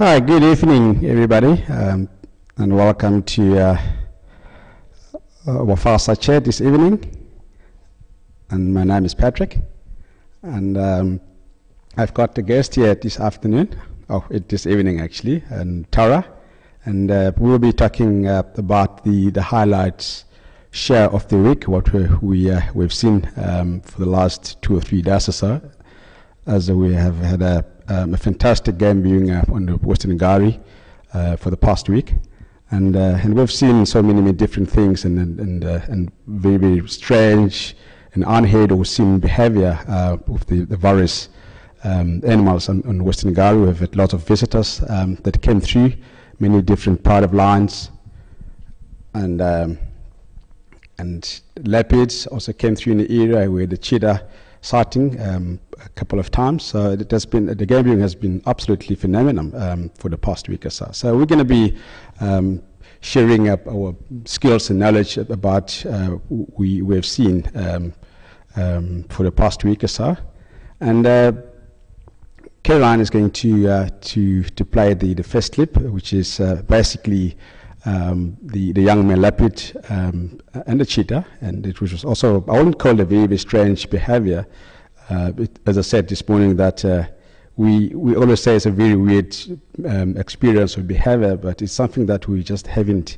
Hi, good evening, everybody, and welcome to our fireside chat this evening. And my name is Patrick, and I've got a guest here this afternoon, this evening actually, and Tara, and we'll be talking about the highlights share of the week, what we've seen for the last 2 or 3 days or so, as we have had a fantastic game viewing on the Western Gari for the past week, and we've seen so many different things and very, very strange and unheard or seen behavior of the various animals on Western Gari. We've had lots of visitors that came through many different part of lines, and leopards also came through in the area where the cheetah sighting a couple of times. So it has been, the game viewing has been absolutely phenomenal for the past week or so. So we're going to be sharing up our skills and knowledge about we've seen for the past week or so. And Caroline is going to play the first clip, which is basically the young male leopard and the cheetah, and it was also, I wouldn't call it a very, very strange behavior. As I said this morning, that we always say it's a very weird experience or behavior, but it's something that we just haven't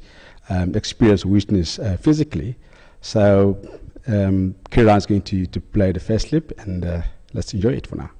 experienced or witnessed physically. So Caroline is going to play the first clip, and let's enjoy it for now.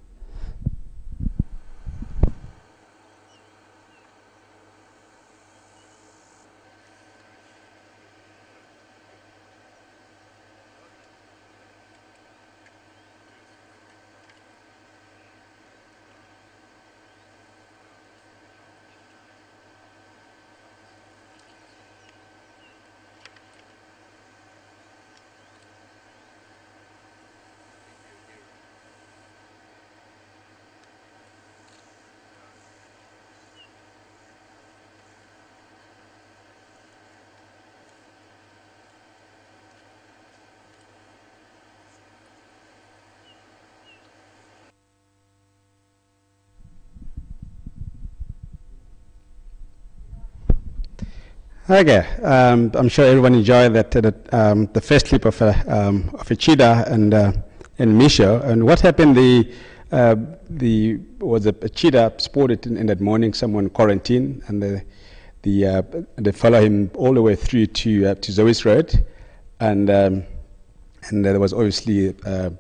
Okay, I'm sure everyone enjoyed that the first clip of a cheetah and Misho. And what happened? Was a cheetah spotted in that morning, someone quarantined, and they follow him all the way through to Zoe's Road, and there was obviously a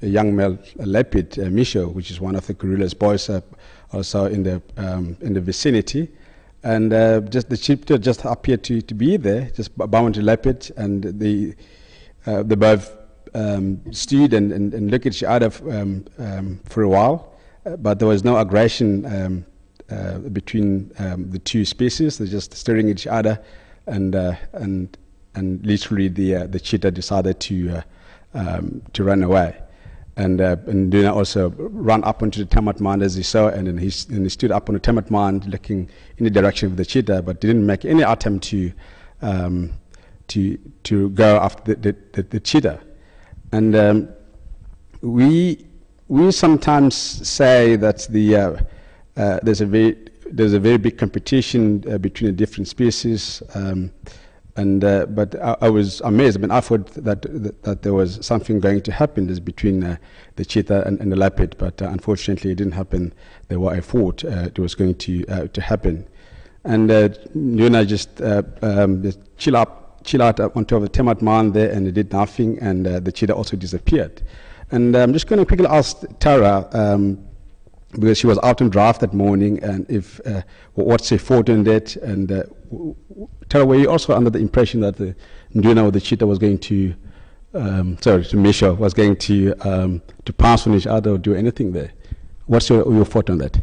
young male leopard, Misho, which is one of the gorillas boys, also in the vicinity. And just the cheetah just appeared to be there, just bound to leopard, and they both stood and looked at each other for a while, but there was no aggression between the two species. They're just staring at each other, and literally the cheetah decided to run away. And Duna also ran up onto the termite mound as he saw, and then he stood up on the termite mound looking in the direction of the cheetah, but didn't make any attempt to go after the cheetah. And we sometimes say that there's a very big competition between the different species. But I was amazed. I mean, I thought that there was something going to happen between the cheetah and the leopard, but unfortunately it didn't happen the way I thought it was going to happen. And Yuna just chill out on top of the termite mound there, and it did nothing, and the cheetah also disappeared. And I'm just going to quickly ask Tara, because she was out on draft that morning, and if what's her thought on that? And Tara, were you also under the impression that the Nduna or the cheetah was going to, Misho was going to pounce on each other or do anything there? What's your thought on that?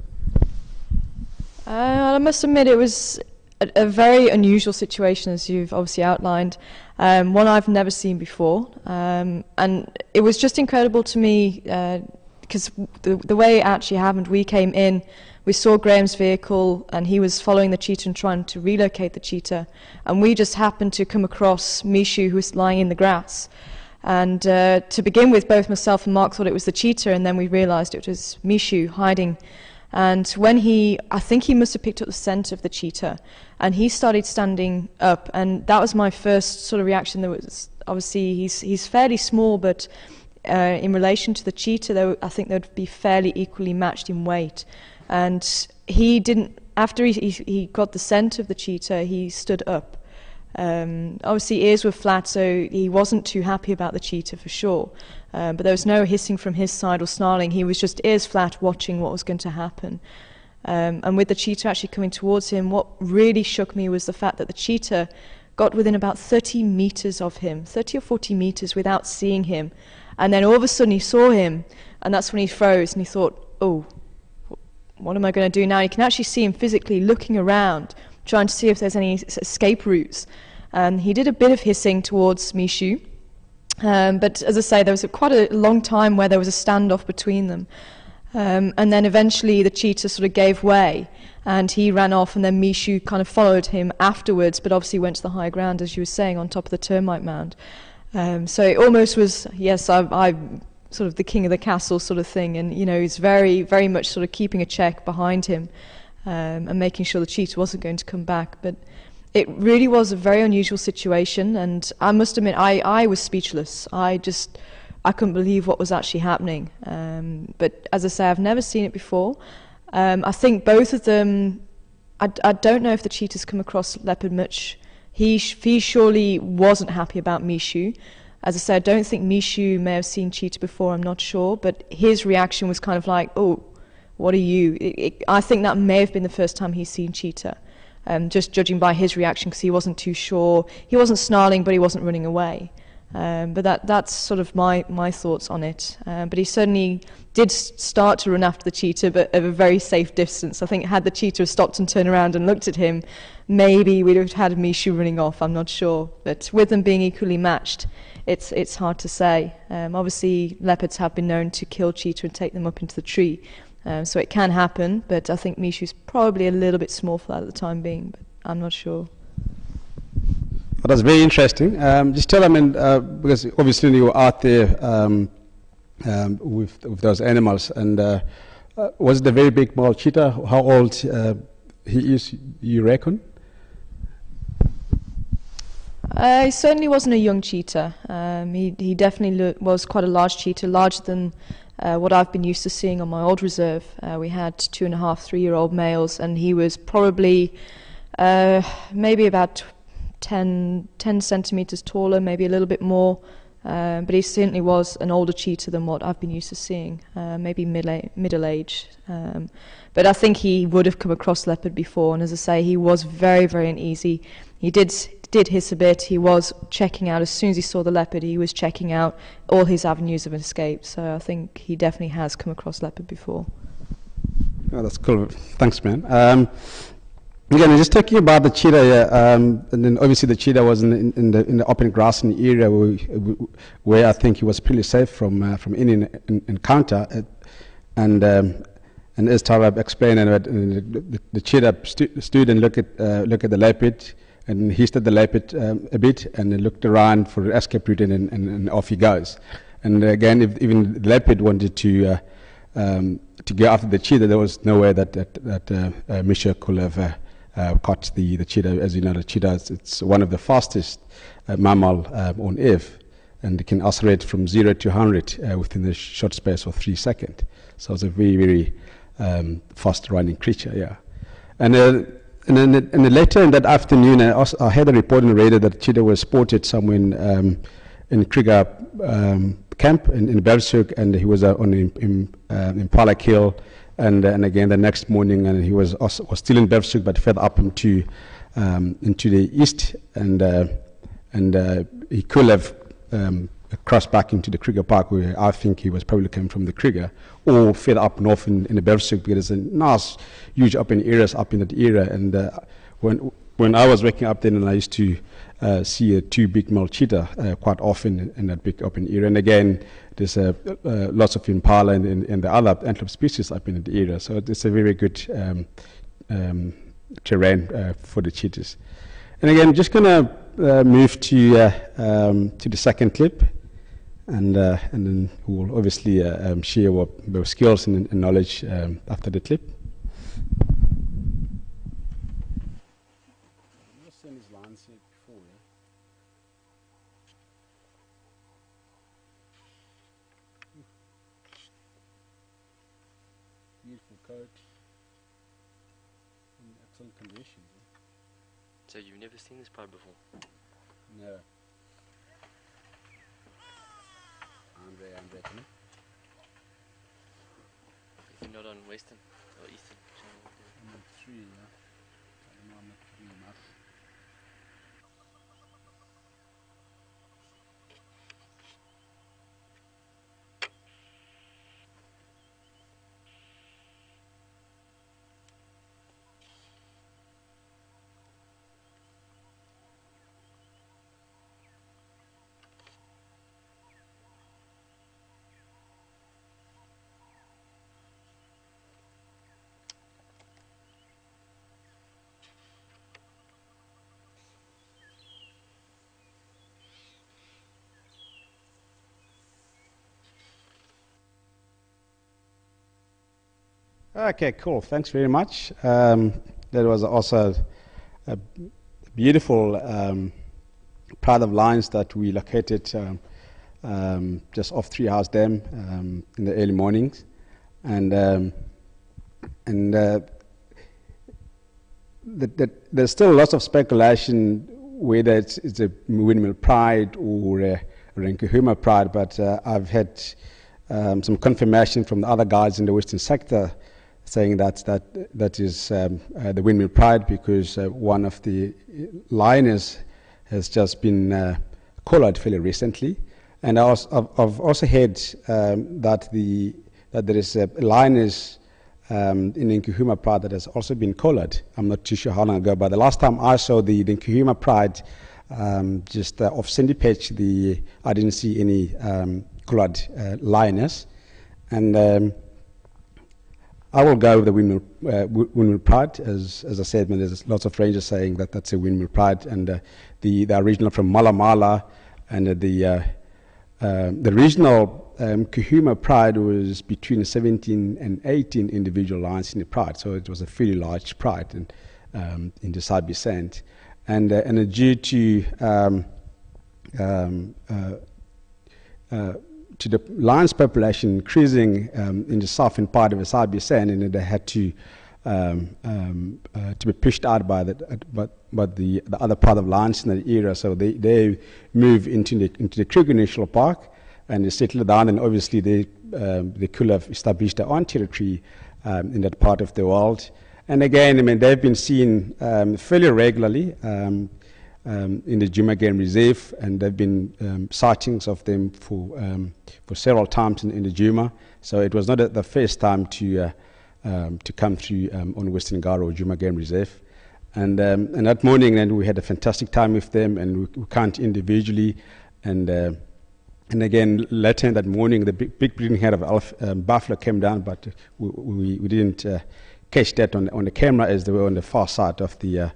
I must admit it was a very unusual situation, as you've obviously outlined, one I've never seen before, and it was just incredible to me because the way it actually happened, we came in, we saw Graham's vehicle, and he was following the cheetah and trying to relocate the cheetah, and we just happened to come across Mishu, who was lying in the grass. And to begin with, both myself and Mark thought it was the cheetah, and then we realized it was Mishu hiding And when I think he must have picked up the scent of the cheetah, and he started standing up, and that was my first sort of reaction. There was obviously he's fairly small, but in relation to the cheetah, I think they'd be fairly equally matched in weight. And he didn't. After he got the scent of the cheetah, he stood up. Obviously ears were flat, so he wasn't too happy about the cheetah for sure, but there was no hissing from his side or snarling. He was just ears flat watching what was going to happen, and with the cheetah actually coming towards him, what really shook me was the fact that the cheetah got within about 30 meters of him, 30 or 40 meters without seeing him, and then all of a sudden he saw him, and that's when he froze and he thought, oh, what am I going to do now? You can actually see him physically looking around, trying to see if there's any escape routes. He did a bit of hissing towards Mishu, but as I say, there was quite a long time where there was a standoff between them. And then eventually the cheetah sort of gave way, and he ran off, and then Mishu kind of followed him afterwards, but obviously went to the high ground, as you were saying, on top of the termite mound. So it almost was, yes, I'm sort of the king of the castle sort of thing, and he's very, very much sort of keeping a check behind him. And making sure the cheetah wasn't going to come back. But it really was a very unusual situation, and I must admit I was speechless. I couldn't believe what was actually happening. But as I say, I've never seen it before. I think both of them, I don't know if the cheetah's come across leopard much. He surely wasn't happy about Mishu. As I say, I don't think Mishu may have seen cheetah before, I'm not sure, but his reaction was kind of like, oh, what are you? I think that may have been the first time he's seen cheetah, just judging by his reaction, because he wasn't too sure. He wasn't snarling, but he wasn't running away. But that's sort of my thoughts on it. But he certainly did start to run after the cheetah, but at a very safe distance. I think had the cheetah stopped and turned around and looked at him, maybe we'd have had Mishu running off, I'm not sure. But with them being equally matched, it's hard to say. Obviously, leopards have been known to kill cheetah and take them up into the tree. So it can happen, but I think Mishu's probably a little bit small for that at the time being, but I'm not sure. Well, that's very interesting. Just tell them, because obviously you were out there with those animals, and was it a very big male cheetah? How old he is, you reckon? He certainly wasn't a young cheetah. He definitely was quite a large cheetah, larger than what I've been used to seeing on my old reserve. We had 2.5, 3-year-old males, and he was probably maybe about 10 centimeters taller, maybe a little bit more, but he certainly was an older cheetah than what I've been used to seeing, maybe middle age. But I think he would have come across leopard before, and as I say, he was very, very uneasy. He did hiss a bit. He was checking out, as soon as he saw the leopard, he was checking out all his avenues of escape. So I think he definitely has come across leopard before. Oh, that's cool. Thanks, man. Again, just talking about the cheetah, and then obviously the cheetah was in the open grass in the area where I think he was pretty safe from any encounter. And as Tara explained, the cheetah stood and looked at the leopard, and he stood the leopard a bit, and then looked around for the escape route, and off he goes. And again, if even the leopard wanted to go after the cheetah, there was no way that Misha could have caught the cheetah. As you know, the cheetah, it's one of the fastest mammal on Earth, and it can oscillate from 0 to 100 within the short space of 3 seconds. So it's a very, very fast-running creature, yeah. And then later in that afternoon, I had a report on the radio that the cheetah was spotted somewhere in Krieger camp in Bergsuk, and he was on Impala Kill. And again the next morning, and he was still in Bergsuk, but further up into the east, and he could have crossed back into the Krieger Park, where I think he was probably coming from the Krieger, or further up north in the Bergsuk, because there's a nice, huge open areas up in that area. And when I was working up there, and I used to see 2 big male cheetah quite often in that big open area. And again, there's lots of impala and the other antelope species up in the area. So it's a very good terrain for the cheetahs. And again, just gonna move to the second clip, and then we'll obviously share our skills and knowledge after the clip. beautiful coat in excellent condition. So you've never seen this pride before? No. Andre, come on. If you're not on Western or Eastern channel. I'm on 3, yeah. I don't know, I'm not 3 enough. Okay, cool. Thanks very much. That was also a beautiful pride of lions that we located just off Treehouse Dam in the early mornings, and there's still lots of speculation whether it's a windmill pride or a Nkuhuma pride, but I've had some confirmation from the other guys in the Western sector saying that is the windmill pride, because one of the lioness has just been collared fairly recently, and I've also heard that there is a lioness in Nkuhuma pride that has also been collared. I'm not too sure how long ago, but the last time I saw the Nkuhuma pride just off Cindy Patch, I didn't see any collared lioness, and I will go with the windmill pride. As I said, there's lots of rangers saying that that's a windmill pride, and the original from Mala Mala, and the regional Nkuhuma pride was between 17 and 18 individual lions in the pride, so it was a fairly large pride in the Sabi Sand, and due to the lions population increasing in the southern part of the Sabi Sand, and they had to be pushed out by the other part of lions in the area, so they move into the Kruger National Park, and they settle down, and obviously they could have established their own territory in that part of the world. And again, I mean, they've been seen fairly regularly in the Djuma Game Reserve, and there have been sightings of them for several times in the Djuma. So it was not the first time to come through on Western Garo or Djuma Game Reserve. And that morning, then we had a fantastic time with them, and we camped individually. And again, later in that morning, the big bleeding head of buffalo came down, but we didn't catch that on the camera, as they were on the far side of the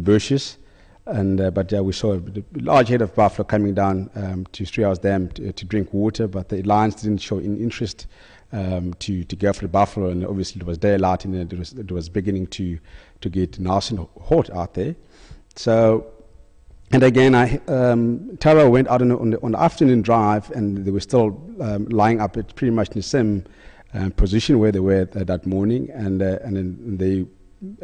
bushes. But yeah, we saw a large head of buffalo coming down to Treehouse Dam to drink water, but the lions didn't show any interest to go for the buffalo, and obviously it was daylight, and it was beginning to get nice and hot out there. So, and again, Tara went out on the afternoon drive, and they were still lying up at pretty much in the same position where they were that morning, and then they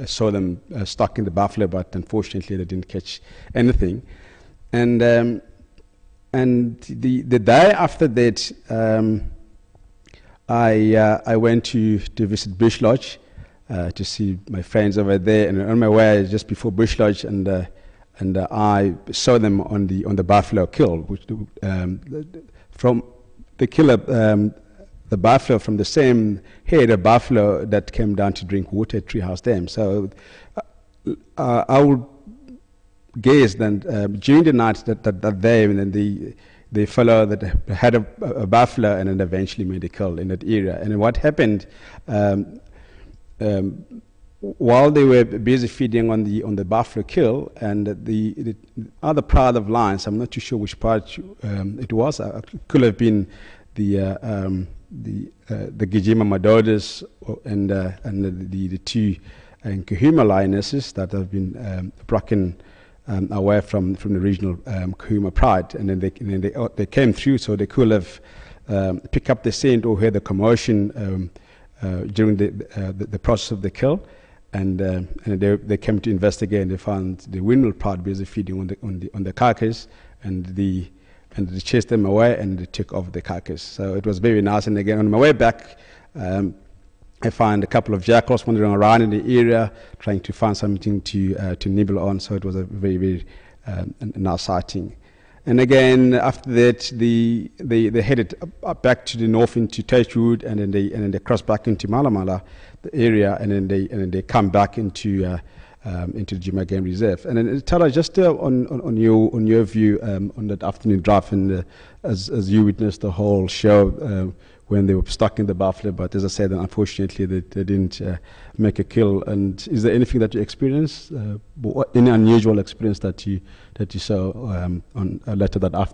saw them stuck in the buffalo, but unfortunately they didn't catch anything. And the day after that, I went to visit Bush Lodge to see my friends over there, and on my way just before Bush Lodge, and I saw them on the buffalo kill, which from the killer. The buffalo from the same herd of buffalo that came down to drink water at Treehouse Dam. So I would guess that during the night that they, and then the fellow that had a buffalo, and then eventually made a kill in that area. And what happened while they were busy feeding on the buffalo kill, and the other pride of lions, I'm not too sure which part it was. It could have been the Gijima Madodas and the two Nkuhuma lionesses that have been broken away from the regional Nkuhuma pride, and then they came through, so they could have picked up the scent or heard the commotion during the process of the kill, and they came to investigate, and they found the windmill pod basically feeding on the carcass, and they chased them away, and they took off the carcass. So it was very nice. And again, on my way back, I found a couple of jackals wandering around in the area, trying to find something to nibble on. So it was a very, very nice sighting. And again, after that, they headed back to the north into Tagewood, and then they crossed back into Malamala, the area, and then they come back into the Jima Game Reserve. And then tell us just on your view on that afternoon drive, and as you witnessed the whole show when they were stuck in the buffalo, but as I said, unfortunately they didn't make a kill. And is there anything that you experienced, any unusual experience that you saw on later that afternoon?